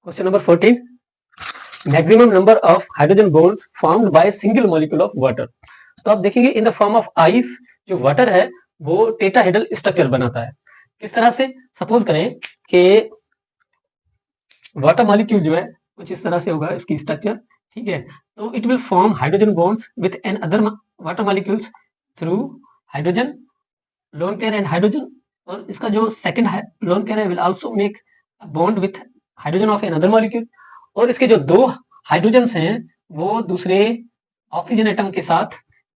Question number 14, maximum number of hydrogen bonds formed by single molecule of water. तो आप देखेंगे in the form of ice जो water है वो tetrahedral structure बनाता है। किस तरह से? सपोज करें कि वाटर मॉलिक्यूल जो है कुछ इस तरह से होगा इसकी स्ट्रक्चर, ठीक है। तो it will form hydrogen bonds with an other water molecules through hydrogen, lone pair and hydrogen, और इसका जो सेकंड लोन पेयर है will also make bond with hydrogen of another molecule, और इसके जो दो हाइड्रोजन्स हैं वो दूसरे ऑक्सीजन एटम के साथ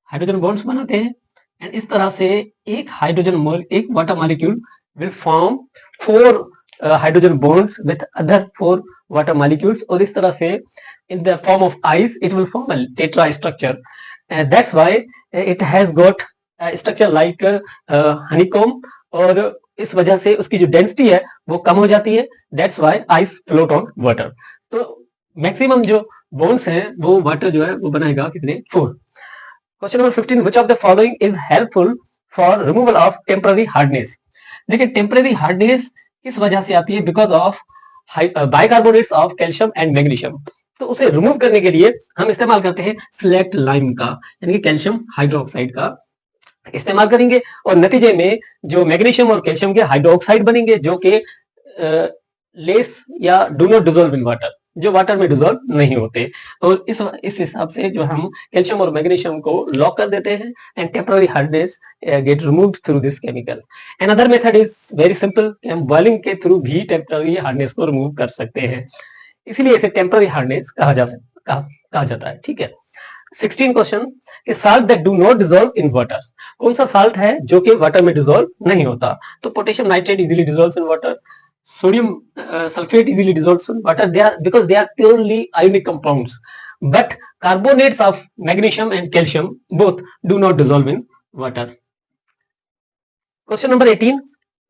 हाइड्रोजन बॉन्ड्स बनाते हैं, एंड इस तरह से एक water molecule will form 4 hydrogen bonds with other 4 water molecules, और इस तरह से in the form of ice it will form a tetra structure. That's why it has got structure like honeycomb, और इस वजह से उसकी जो डेंसिटी है वो कम हो जाती है। That's why ice float on water. तो मैक्सिमम जो बॉन्ड्स हैं वो वाटर जो है वो बनाएगा कितने? 4। Question number 15, which of the following is helpful for removal of temporary hardness. देखिए टेम्पररी हार्डनेस किस वजह से आती है? Because of bicarbonates of calcium and magnesium. तो उसे रिमूव करने के लिए हम इस्तेमाल करते हैं सिलेक्ट लाइम का, यानी कि कैल्शियम हाइड्रोक्साइड का इस्तेमाल करेंगे, और नतीजे में जो मैग्नीशियम और कैल्शियम के हाइड्रोक्साइड बनेंगे जो कि लेस या do not dissolve in water, जो वाटर में डिजोल्व नहीं होते। और इस हिसाब से जो हम कैल्शियम और मैग्नीशियम को लॉक कर देते हैं and temporary hardness get removed through this chemical. Another method is very simple कि हम बॉइलिंग के थ्रू भी टेम्पररी हार्डनेस को रिमूव कर सकते हैं, इसीलिए इसे टेम्पररी हार्डनेस कहा जाता है, ठीक है। 16 क्वेश्चन कि salt that do not dissolve in water. कौन सा साल्ट है जो कि वाटर में डिसॉल्व नहीं होता? तो potassium nitrate easily dissolves in water, sodium sulfate easily dissolves in water, because they are purely ionic compounds, but carbonates of magnesium and calcium both do not dissolve in water. Question number 18,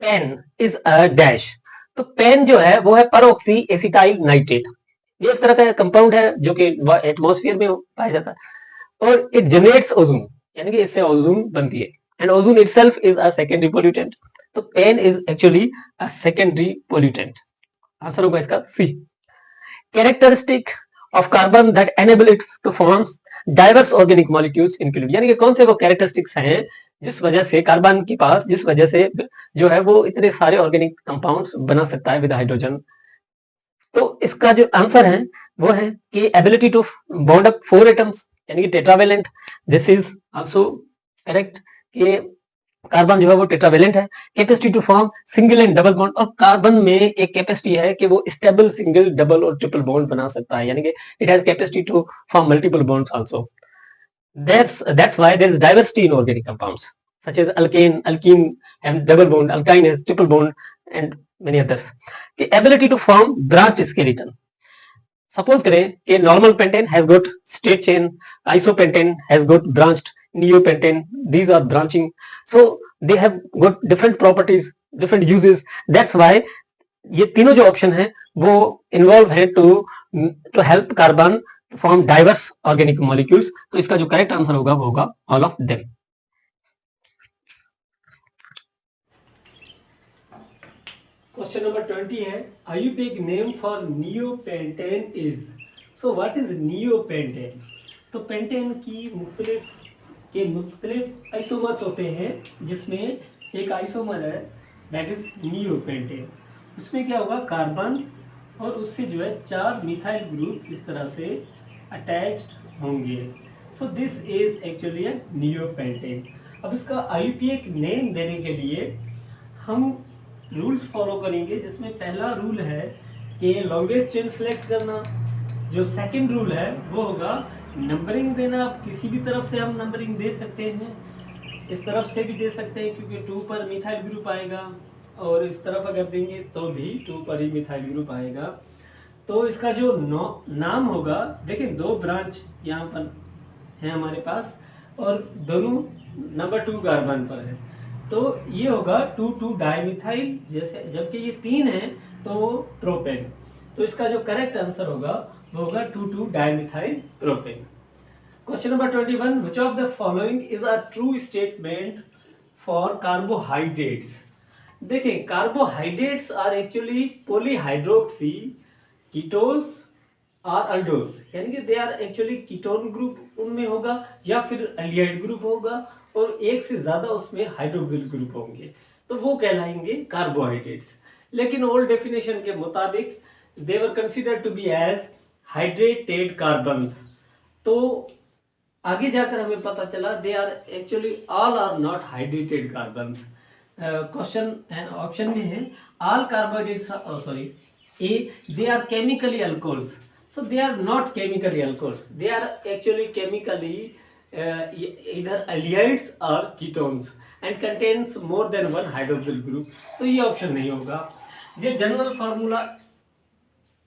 pen is a dash। तो pen जो है वो है परऑक्सी acetyl nitrate, ये एक तरह का compound है जो कि एटमॉस्फेयर में पाया जाता है, और इट जनरेट्स ओजोन, यानी कि इससे ओजोन बनती है, and ozone itself is a secondary pollutant. तो PAN is actually a secondary pollutant. Answer होगा इसका C. Characteristic of carbon that enable it to form diverse organic molecules include, यानी कि कौन से वो कैरेक्टरिस्टिक्स हैं जिस वजह से कार्बन के पास जिस वजह से जो है वो इतने सारे ऑर्गेनिक कंपाउंड्स बना सकता है विद हाइड्रोजन। तो इसका जो आंसर है वो है कि ability to bond up 4 atoms, यानी कि tetravalent. This is also correct कि कार्बन जो है वो टेट्रावेलेंट है। Capacity to form single and double bond, और कार्बन में एक कैपेसिटी है कि वो स्टेबल सिंगल डबल और ट्रिपल बॉन्ड बना सकता है, यानी कि it has capacity to form multiple bonds also. that's why there is diversity in organic compounds such as alkene have double bond, alkyne has triple bond, and many others. The ability to form branched skeleton, suppose करें कि normal pentane has got straight chain, isopentane has got branched, neopentane these are branching, so they have got different properties, different uses. That's why ये तीनों जो option है वो involve है to help carbon form diverse organic molecules. तो इसका जो correct answer होगा वो होगा all of them. Question number 20 है Ayurvedic name for neopentane is. So what is neopentane? तो पेंटेन की मुख्तलिफ आइसोमर्स होते हैं, जिसमें एक आइसोमर है दैट इज नियोपेंटेन। उसमें क्या होगा, कार्बन और उससे जो है 4 मिथाइल ग्रुप इस तरह से अटैच्ड होंगे। So this is actually a neopentane. अब इसका आयुर्वेदिक नेम देने के लिए हम रूल्स फॉलो करेंगे, जिसमें पहला रूल है कि लॉन्गेस्ट चेन सेलेक्ट करना। जो सेकंड रूल है वो होगा नंबरिंग देना। आप किसी भी तरफ से हम नंबरिंग दे सकते हैं, इस तरफ से भी दे सकते हैं क्योंकि 2 पर मिथाइल ग्रुप आएगा, और इस तरफ अगर देंगे तो भी 2 पर ही मिथाइल ग्रुप आएगा। तो इसका जो नाम होगा, देखिए 2 ब्रांच यहाँ पर है हमारे पास, और दोनों नंबर 2 कार्बन पर है, तो ये होगा 2,2 डाइमिथाइल, जैसे जबकि ये 3 है तो प्रोपेन। तो इसका जो करेक्ट आंसर होगा वो होगा 2,2 dimethyl propane. Question number 21, which of the following is a true statement for carbohydrates? देखिए carbohydrates are actually polyhydroxy ketose और अल्डोस, यानी कि they are actually ketone group उनमें होगा या फिर एल्डिहाइड ग्रुप होगा और एक से ज़्यादा उसमें हाइड्रोक्सिल ग्रुप होंगे, तो वो कहलाएंगे कार्बोहाइड्रेट्स। लेकिन ओल्ड डेफिनेशन के मुताबिक they were considered to be as hydrated carbons. तो आगे जाकर हमें पता चला they are actually all are not hydrated carbons. Question and option में है all carbohydrates, sorry A, they are chemically alcohols. So they are not chemically alcohols. They are actually chemically either aldehydes or ketones and contains more than one hydroxyl group. तो ये option नहीं होगा। The general formula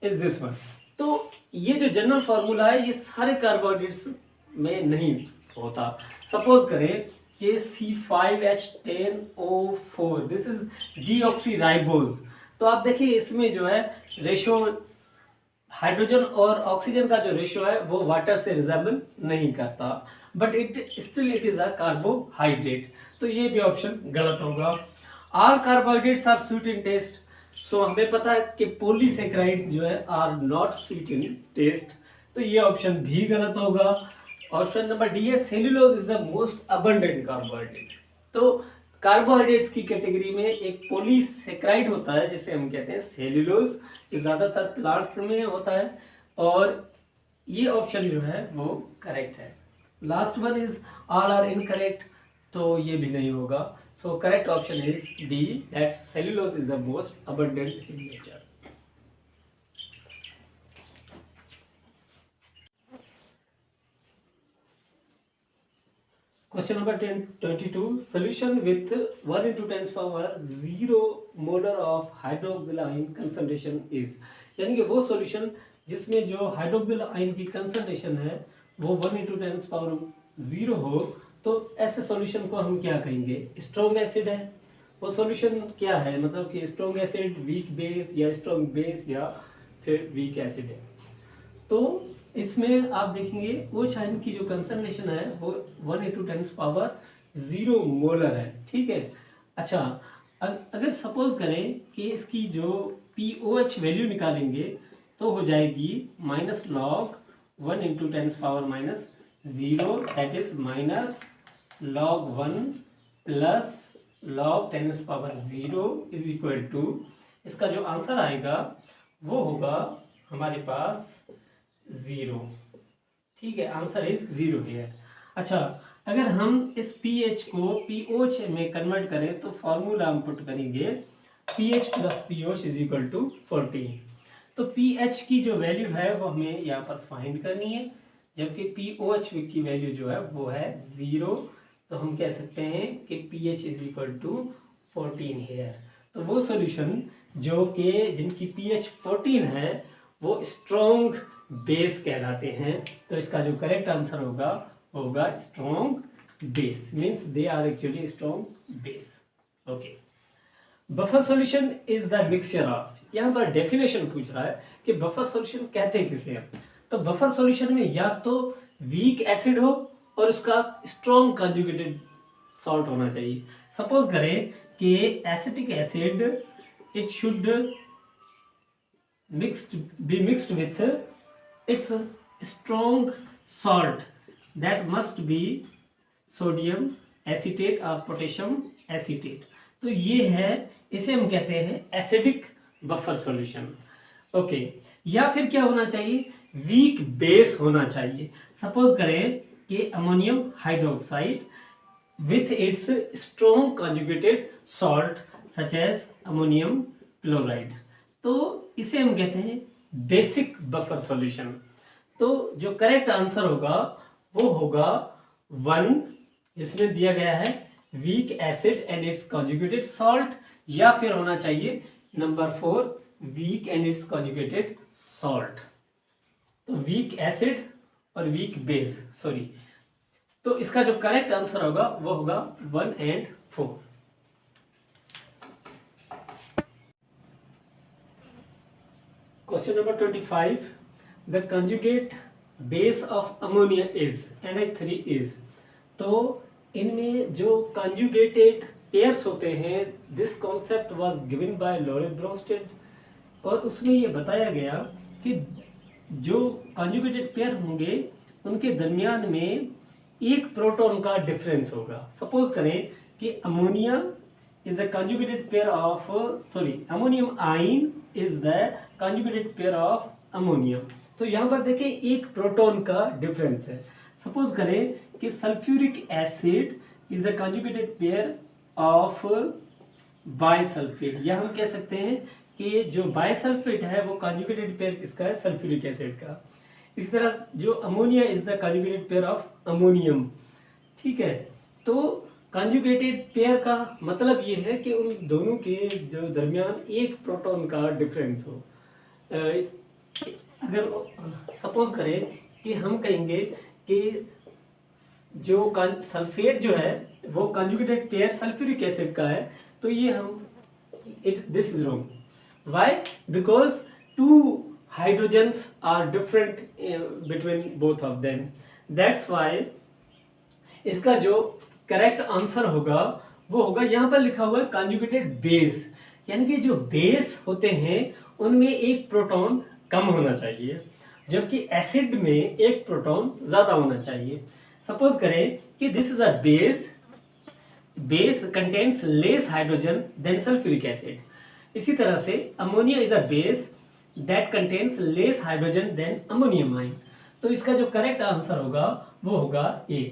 is this one. तो ये जो general formula है ये सारे कार्बोहाइड्रेट्स में नहीं होता। सपोज करें कि C5H10O4 दिस इज डीऑक्सीराइबोज, तो आप देखिए इसमें जो है रेशो हाइड्रोजन और ऑक्सीजन का जो रेशो है वो वाटर से रिजेंबल नहीं करता, but it still it is a carbohydrate, तो ये भी ऑप्शन गलत होगा। All carbohydrates are sweet in taste, so हमें पता है कि पॉलीसेकेराइड्स जो है are not sweet in taste, तो ये ऑप्शन भी गलत होगा। ऑप्शन नंबर डी है cellulose is the most abundant carbohydrate. तो कार्बोहाइड्रेट्स की कैटेगरी में एक पॉलीसेकेराइड होता है जिसे हम कहते हैं सेल्यूलोज, जो ज़्यादातर प्लांट्स में होता है, और ये ऑप्शन जो है वो करेक्ट है। Last one is all are incorrect, तो ये भी नहीं होगा। So correct option is D, that cellulose is the most abundant in nature. Question number 22. Solution with 1 into 10 power 0 molar of hydroxyl ion concentration is, यानी कि वो solution जिसमें जो हाइड्रोक्सिल आयन की कंसंट्रेशन है वो 1 into 10 पावर 0 हो, तो ऐसे सॉल्यूशन को हम क्या कहेंगे? स्ट्रॉन्ग एसिड है। वो सॉल्यूशन क्या है, मतलब कि स्ट्रॉन्ग एसिड, वीक बेस, या स्ट्रॉन्ग बेस, या फिर वीक एसिड है। तो इसमें आप देखेंगे OH आयन की जो कंसंट्रेशन है वो 1 into 10 पावर 0 मोलर है, ठीक है। अच्छा, अगर सपोज करें कि इसकी जो POH वैल्यू निकालेंगे तो हो जाएगी minus log 1 into 10 power minus 0, that is minus log 1 plus log 10 power 0 is equal to, इसका जो आंसर आएगा वो होगा हमारे पास 0, ठीक है। Answer is 0 here. अच्छा, अगर हम इस pH को POH में कन्वर्ट करें तो फॉर्मूला हम पुट करेंगे pH plus POH is equal to 14। तो pH की जो वैल्यू है वो हमें यहाँ पर फाइंड करनी है, जबकि POH की वैल्यू जो है वो है 0, तो हम कह सकते हैं कि pH is equal to 14 here. तो वो सॉल्यूशन जो कि जिनकी pH 14 है वो स्ट्रॉन्ग बेस कहलाते हैं, तो इसका जो करेक्ट आंसर होगा strong base, means they are actually strong base. Okay, buffer solution is the mixture of, यहाँ पर डेफिनेशन पूछ रहा है कि बफर सॉल्यूशन कहते किसे हैं। तो बफर सॉल्यूशन में या तो वीक एसिड हो और उसका स्ट्रॉन्ग कंजुगेटेड सॉल्ट होना चाहिए। सपोज करें कि acetic acid it should be mixed with its strong salt, that must be sodium acetate or potassium acetate। तो ये है, इसे हम कहते हैं एसिडिक बफर सॉल्यूशन। ओके, या फिर क्या होना चाहिए? वीक बेस होना चाहिए। सपोज करें कि ammonium hydroxide with its strong conjugated salt such as ammonium chloride, तो इसे हम कहते हैं बेसिक बफर सॉल्यूशन। तो जो करेक्ट आंसर होगा वो होगा 1, जिसमें दिया गया है weak acid and its conjugated salt, या फिर होना चाहिए number 4 weak and its conjugated salt. तो वीक एसिड और वीक बेस, सॉरी, तो इसका जो करेक्ट आंसर होगा वो होगा 1 and 4। Question number 25, the conjugate base of ammonia is NH3 is. तो इनमें जो कंजुगेटेड पेयर्स होते हैं, this concept was given by Laurent Bronsted, और उसमें ये बताया गया कि जो कॉन्जुगेटेड पेयर होंगे उनके दरमियान में एक प्रोटॉन का डिफरेंस होगा। सपोज करें कि ammonia is the conjugated pair of ammonium आइन is the conjugated pair of ammonium. तो यहाँ पर देखें एक प्रोटॉन का डिफरेंस है। सपोज करें कि sulphuric acid is the conjugated pair of bisulphate, या हम कह सकते हैं कि जो बाइसल्फेट है वो कॉन्जुगेटेड पेयर किसका है, सल्फ्यूरिक एसिड का। इसी तरह जो ammonia is the conjugated pair of ammonium. ठीक है, तो कॉन्जुगेटेड पेयर का मतलब ये है कि उन दोनों के जो दरमियान एक प्रोटॉन का डिफरेंस हो। अगर सपोज करें कि हम कहेंगे कि जो सल्फेट जो है वो कॉन्जुगेटेड पेयर सल्फ्यूरिक एसिड का है, तो ये हम this is wrong. Why? Because two hydrogens are different between both of them. That's why इसका जो करेक्ट आंसर होगा वो होगा, यहाँ पर लिखा हुआ है कॉन्जुगेटेड बेस, यानी कि जो बेस होते हैं उनमें एक प्रोटॉन कम होना चाहिए, जबकि एसिड में एक प्रोटॉन ज्यादा होना चाहिए। सपोज करें कि this is a base contains less hydrogen than sulphuric acid. इसी तरह से ammonia is a base that contains less hydrogen than ammonium ion. तो इसका जो करेक्ट आंसर होगा वो होगा ए।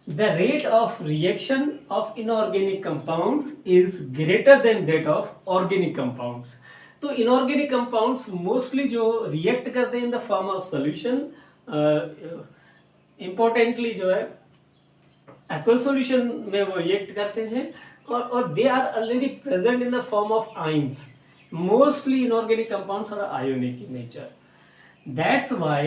The rate of reaction of inorganic compounds is greater than that of organic compounds. तो inorganic compounds mostly जो react करते हैं in the form of solution, importantly जो है aqueous solution में वो react करते हैं, और they are already present in the form of ions. Mostly inorganic compounds are ionic in nature. That's why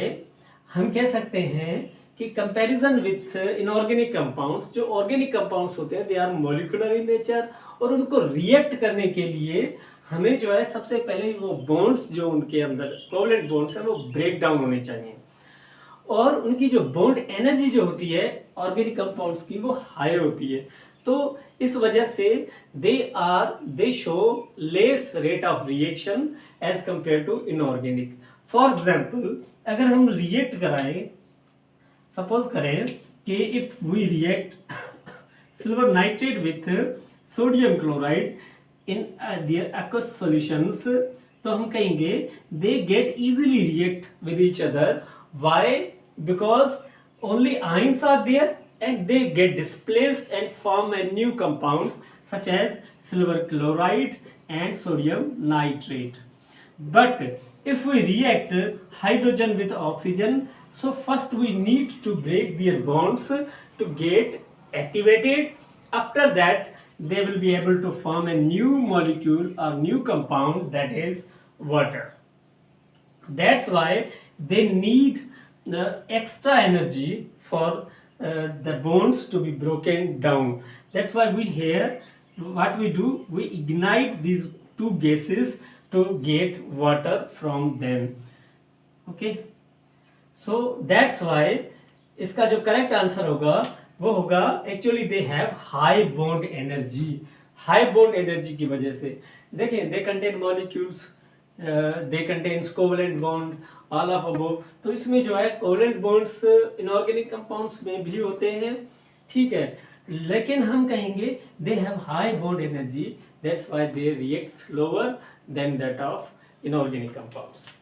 हम कह सकते हैं कि कंपैरिजन विथ इनऑर्गेनिक कंपाउंड्स, जो ऑर्गेनिक कंपाउंड्स होते हैं they are molecular in nature, और उनको रिएक्ट करने के लिए हमें जो है सबसे पहले वो बॉन्ड्स जो उनके अंदर कोवलेंट बॉन्ड्स हैं वो ब्रेक डाउन होने चाहिए, और उनकी जो बॉन्ड एनर्जी जो होती है ऑर्गेनिक कंपाउंड्स की वो हाई होती है। तो इस वजह से they show less rate of reaction as compare to inorganic. For example अगर हम रिएक्ट कराएं, सपोज करें कि if we react silver nitrate with sodium chloride in their aqueous solutions, तो हम कहेंगे they get easily react with each other. Why? Because only ions are there and they get displaced and form a new compound such as silver chloride and sodium nitrate. But if we react hydrogen with oxygen, so first we need to break their bonds to get activated. After that they will be able to form a new molecule or new compound, that is water. That's why they need the extra energy for the bonds to be broken down. That's why what we do, we ignite these two gases to get water from them. Okay, so that's why इसका जो correct answer होगा वो होगा actually they have high bond energy. High bond energy की वजह से देखें they contain molecules, they contains covalent bond, all of above. तो इसमें जो है कोवलेंट बॉन्ड्स इनऑर्गेनिक कंपाउंड्स में भी होते हैं, ठीक है, लेकिन हम कहेंगे they have high bond energy, that's why they react slower then that of inorganic compounds.